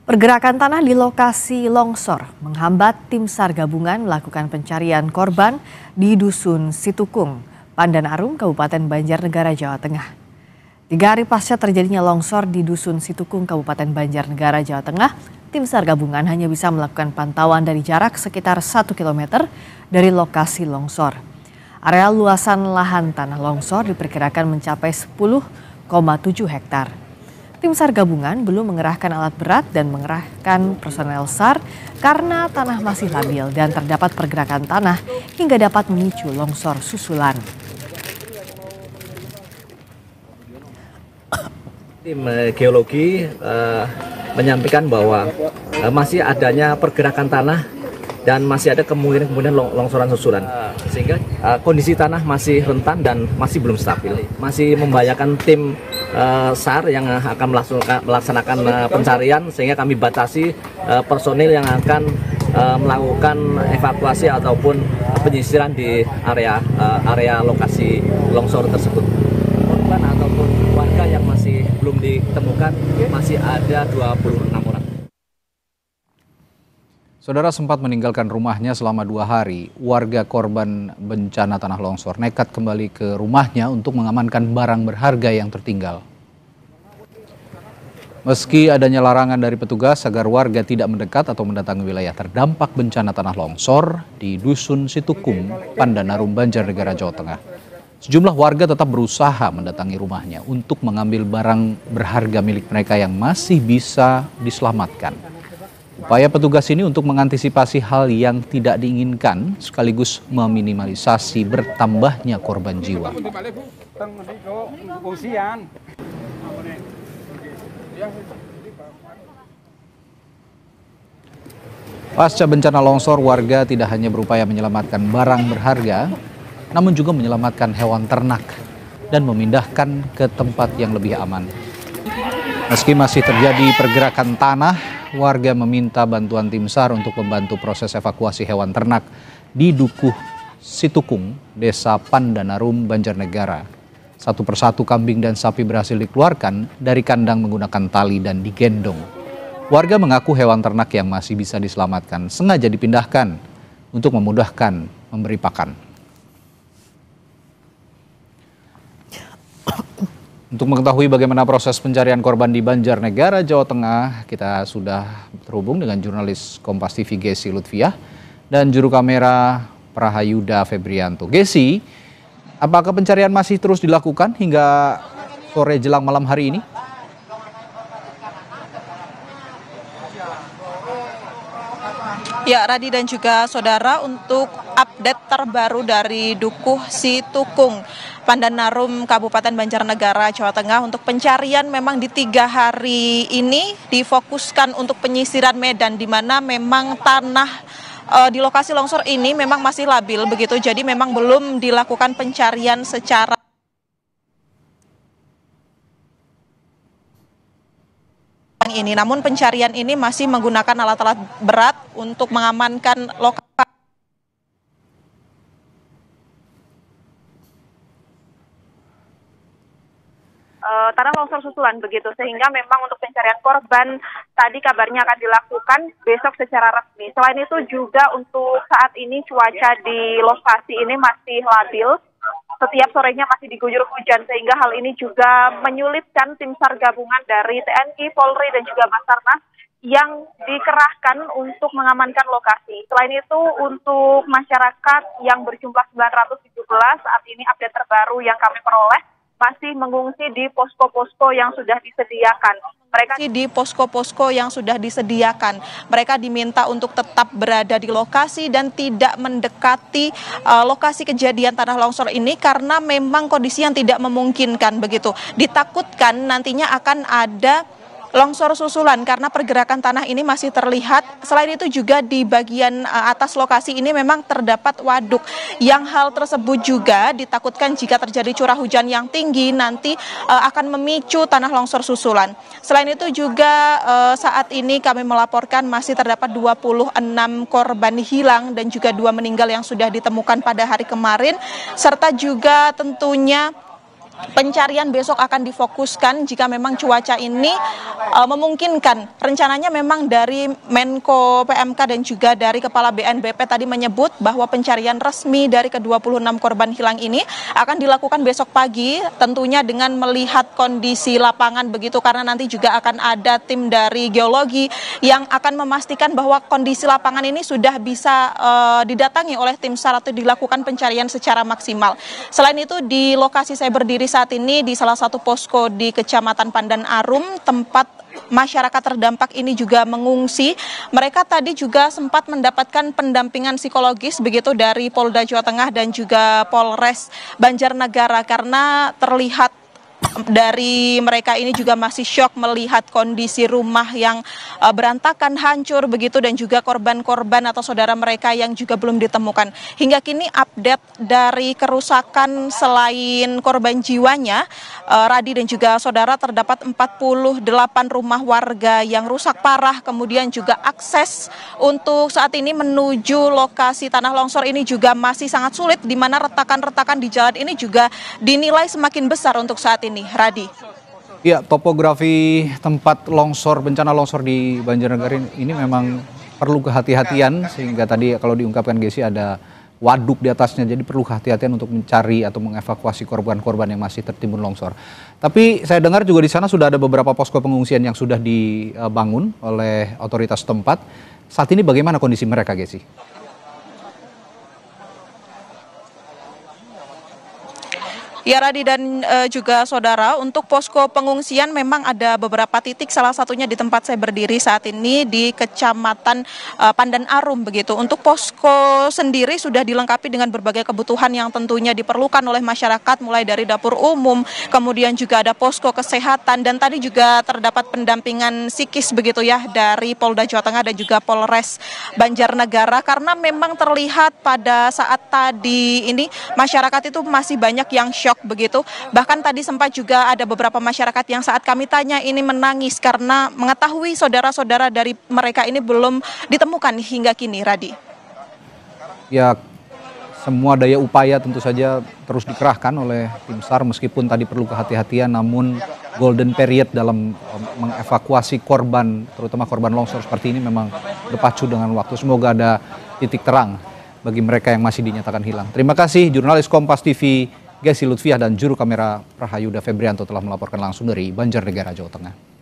Pergerakan tanah di lokasi longsor menghambat tim SAR gabungan melakukan pencarian korban di Dusun Situkung, Pandan Arum, Kabupaten Banjarnegara, Jawa Tengah. 3 hari pasca terjadinya longsor di Dusun Situkung, Kabupaten Banjarnegara, Jawa Tengah, tim SAR gabungan hanya bisa melakukan pantauan dari jarak sekitar 1 km dari lokasi longsor. Area luasan lahan tanah longsor diperkirakan mencapai 10,7 hektar. Tim SAR gabungan belum mengerahkan alat berat dan mengerahkan personel SAR karena tanah masih labil dan terdapat pergerakan tanah hingga dapat memicu longsor susulan. Tim geologi menyampaikan bahwa masih adanya pergerakan tanah dan masih ada kemungkinan longsoran susulan, sehingga kondisi tanah masih rentan dan masih belum stabil. Masih membahayakan tim SAR yang akan melaksanakan pencarian, sehingga kami batasi personil yang akan melakukan evakuasi ataupun penyisiran di area lokasi longsor tersebut. Korban ataupun warga yang masih belum ditemukan masih ada 26 orang. Saudara sempat meninggalkan rumahnya selama 2 hari. Warga korban bencana tanah longsor nekat kembali ke rumahnya untuk mengamankan barang berharga yang tertinggal. Meski adanya larangan dari petugas agar warga tidak mendekat atau mendatangi wilayah terdampak bencana tanah longsor di Dusun Situkung, Pandan Arum, Banjarnegara, Jawa Tengah, sejumlah warga tetap berusaha mendatangi rumahnya untuk mengambil barang berharga milik mereka yang masih bisa diselamatkan. Upaya petugas ini untuk mengantisipasi hal yang tidak diinginkan sekaligus meminimalisasi bertambahnya korban jiwa. Pasca bencana longsor, warga tidak hanya berupaya menyelamatkan barang berharga, namun juga menyelamatkan hewan ternak dan memindahkan ke tempat yang lebih aman. Meski masih terjadi pergerakan tanah, warga meminta bantuan tim SAR untuk membantu proses evakuasi hewan ternak di Dukuh Situkung, Desa Pandan Arum, Banjarnegara. Satu persatu kambing dan sapi berhasil dikeluarkan dari kandang menggunakan tali dan digendong. Warga mengaku hewan ternak yang masih bisa diselamatkan sengaja dipindahkan untuk memudahkan memberi pakan. Untuk mengetahui bagaimana proses pencarian korban di Banjarnegara, Jawa Tengah, kita sudah terhubung dengan jurnalis Kompas TV Gesi Lutfiah dan juru kamera Prahayuda Febrianto. Gesi, apakah pencarian masih terus dilakukan hingga sore jelang malam hari ini? Ya, Radi dan juga saudara, untuk update terbaru dari Dukuh Situkung, Pandan Arum, Kabupaten Banjarnegara, Jawa Tengah, untuk pencarian memang di 3 hari ini difokuskan untuk penyisiran medan, di mana memang tanah di lokasi longsor ini memang masih labil begitu, jadi memang belum dilakukan pencarian secara ini. Namun pencarian ini masih menggunakan alat-alat berat untuk mengamankan lokasi. Tanah longsor susulan begitu, sehingga memang untuk pencarian korban tadi kabarnya akan dilakukan besok secara resmi. Selain itu juga untuk saat ini cuaca di lokasi ini masih labil. Setiap sorenya masih diguyur hujan, sehingga hal ini juga menyulitkan tim SAR gabungan dari TNI, Polri, dan juga Basarnas yang dikerahkan untuk mengamankan lokasi. Selain itu, untuk masyarakat yang berjumlah 917, saat ini update terbaru yang kami peroleh, masih mengungsi di posko-posko yang sudah disediakan. Mereka diminta untuk tetap berada di lokasi dan tidak mendekati lokasi kejadian tanah longsor ini karena memang kondisi yang tidak memungkinkan begitu. Ditakutkan nantinya akan ada longsor susulan karena pergerakan tanah ini masih terlihat. Selain itu juga di bagian atas lokasi ini memang terdapat waduk, yang hal tersebut juga ditakutkan jika terjadi curah hujan yang tinggi nanti akan memicu tanah longsor susulan. Selain itu juga saat ini kami melaporkan masih terdapat 26 korban hilang dan juga 2 meninggal yang sudah ditemukan pada hari kemarin, serta juga tentunya pencarian besok akan difokuskan jika memang cuaca ini memungkinkan. Rencananya memang dari Menko PMK dan juga dari Kepala BNPB tadi menyebut bahwa pencarian resmi dari ke-26 korban hilang ini akan dilakukan besok pagi, tentunya dengan melihat kondisi lapangan begitu, karena nanti juga akan ada tim dari geologi yang akan memastikan bahwa kondisi lapangan ini sudah bisa didatangi oleh tim SAR atau dilakukan pencarian secara maksimal. Selain itu, di lokasi saya berdiri saat ini di salah satu posko di Kecamatan Pandan Arum, tempat masyarakat terdampak ini juga mengungsi. Mereka tadi juga sempat mendapatkan pendampingan psikologis begitu dari Polda Jawa Tengah dan juga Polres Banjarnegara, karena terlihat dari mereka ini juga masih syok melihat kondisi rumah yang berantakan, hancur begitu, dan juga korban-korban atau saudara mereka yang juga belum ditemukan. Hingga kini update dari kerusakan selain korban jiwanya, Radi dan juga saudara, terdapat 48 rumah warga yang rusak parah, kemudian juga akses untuk saat ini menuju lokasi tanah longsor ini juga masih sangat sulit, di mana retakan-retakan di jalan ini juga dinilai semakin besar untuk saat ini. Radi. Ya, topografi tempat longsor, bencana longsor di Banjarnegara ini memang perlu kehati-hatian, sehingga tadi kalau diungkapkan Gesi ada waduk di atasnya, jadi perlu kehati-hatian untuk mencari atau mengevakuasi korban-korban yang masih tertimbun longsor. Tapi saya dengar juga di sana sudah ada beberapa posko pengungsian yang sudah dibangun oleh otoritas tempat. Saat ini bagaimana kondisi mereka, Gesi? Ya, Radi dan juga saudara, untuk posko pengungsian memang ada beberapa titik, salah satunya di tempat saya berdiri saat ini di Kecamatan Pandan Arum begitu. Untuk posko sendiri sudah dilengkapi dengan berbagai kebutuhan yang tentunya diperlukan oleh masyarakat, mulai dari dapur umum, kemudian juga ada posko kesehatan, dan tadi juga terdapat pendampingan psikis begitu ya dari Polda Jawa Tengah dan juga Polres Banjarnegara, karena memang terlihat pada saat tadi ini masyarakat itu masih banyak yang syok begitu. Bahkan tadi sempat juga ada beberapa masyarakat yang saat kami tanya ini menangis karena mengetahui saudara-saudara dari mereka ini belum ditemukan hingga kini, Radi. Ya, semua daya upaya tentu saja terus dikerahkan oleh tim SAR, meskipun tadi perlu kehati-hatian, namun golden period dalam mengevakuasi korban, terutama korban longsor seperti ini, memang berpacu dengan waktu. Semoga ada titik terang bagi mereka yang masih dinyatakan hilang. Terima kasih jurnalis Kompas TV Gesi Lutfiah dan juru kamera Prahayuda Febrianto telah melaporkan langsung dari Banjarnegara, Jawa Tengah.